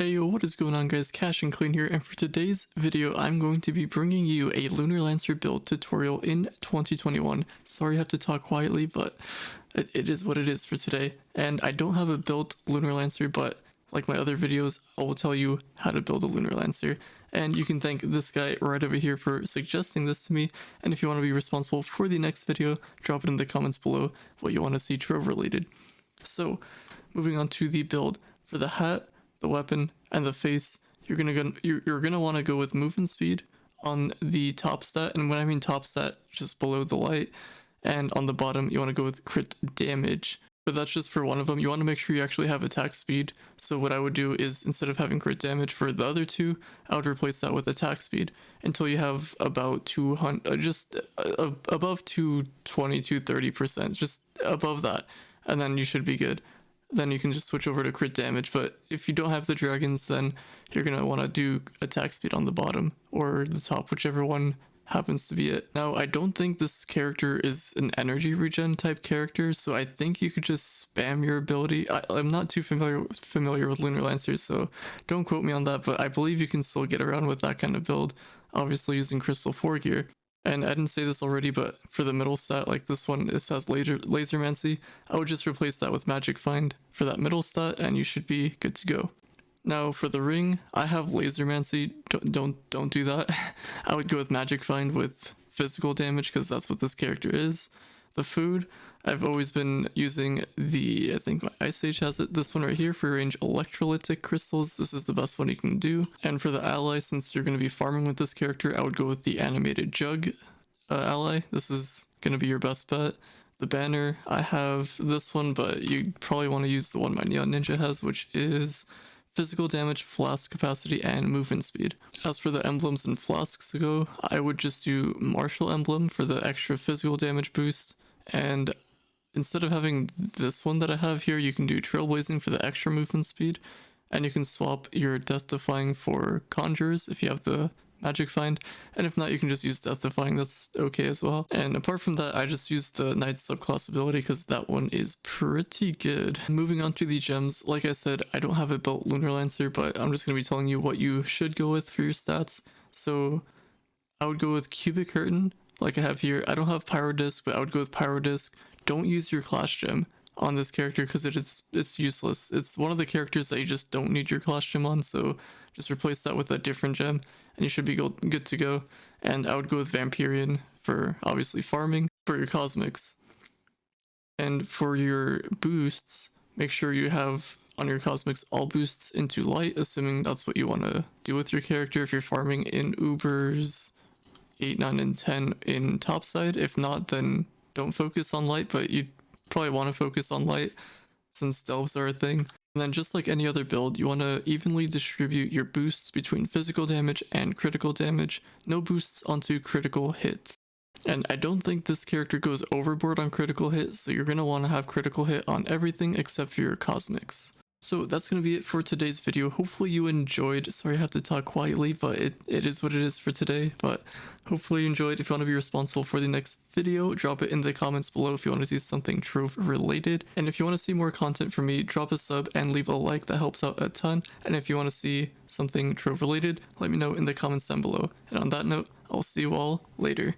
Hey yo, what is going on guys, Cash and Clean here, and for today's video I'm going to be bringing you a Lunar Lancer build tutorial in 2021. Sorry I have to talk quietly, but it is what it is for today. And I don't have a built Lunar Lancer, but like my other videos, I will tell you how to build a Lunar Lancer. And you can thank this guy right over here for suggesting this to me, and if you want to be responsible for the next video, drop it in the comments below what you want to see Trove related. So, moving on to the build. For the hat, the weapon, and the face, you're gonna want to go with movement speed on the top stat, and when I mean top stat, just below the light, and on the bottom you want to go with crit damage. But that's just for one of them. You want to make sure you actually have attack speed. So what I would do is, instead of having crit damage for the other two, I would replace that with attack speed until you have about 200, above 220 to 30%, just above that, and then you should be good. Then you can just switch over to crit damage. But if you don't have the dragons, then you're gonna want to do attack speed on the bottom or the top, whichever one happens to be it. Now, I don't think this character is an energy regen type character, so I think you could just spam your ability. I'm not too familiar with Lunar Lancers, so don't quote me on that, but I believe you can still get around with that kind of build, obviously using Crystal 4 gear. And I didn't say this already, but for the middle stat, like this one, it says Lasermancy, I would just replace that with Magic Find for that middle stat, and you should be good to go. Now for the ring, I have Lasermancy. Don't do that. I would go with Magic Find with physical damage because that's what this character is. The food, I've always been using I think my Ice Age has it, this one right here for range electrolytic crystals. This is the best one you can do. And for the ally, since you're going to be farming with this character, I would go with the animated jug ally. This is going to be your best bet. The banner, I have this one, but you probably want to use the one my Neon Ninja has, which is physical damage, flask capacity, and movement speed. As for the emblems and flasks go, I would just do Martial Emblem for the extra physical damage boost, and instead of having this one that I have here, you can do Trailblazing for the extra movement speed, and you can swap your Death Defying for Conjurers if you have the Magic Find, and if not, you can just use Death Defying, that's okay as well. And apart from that, I just used the Knight subclass ability because that one is pretty good. Moving on to the gems, like I said, I don't have a built Lunar Lancer, but I'm just going to be telling you what you should go with for your stats. So I would go with Cubic Curtain, like I have here. I don't have Pyro Disc, but I would go with Pyro Disc. Don't use your Clash Gem on this character because it's useless. It's one of the characters that you just don't need your Clash Gem on, so just replace that with a different gem and you should be good to go. And I would go with Vampirian for obviously farming. For your cosmics and for your boosts, make sure you have on your cosmics all boosts into light, assuming that's what you want to do with your character. If you're farming in Ubers 8, 9, and 10 in topside, if not, then don't focus on light, but you probably want to focus on light since delves are a thing. And then just like any other build, you want to evenly distribute your boosts between physical damage and critical damage. No boosts onto critical hits. And I don't think this character goes overboard on critical hit, so you're going to want to have critical hit on everything except for your cosmics. So that's going to be it for today's video. Hopefully you enjoyed. Sorry I have to talk quietly, but it is what it is for today. But hopefully you enjoyed. If you want to be responsible for the next video, drop it in the comments below if you want to see something Trove related. And if you want to see more content from me, drop a sub and leave a like. That helps out a ton. And if you want to see something Trove related, let me know in the comments down below. And on that note, I'll see you all later.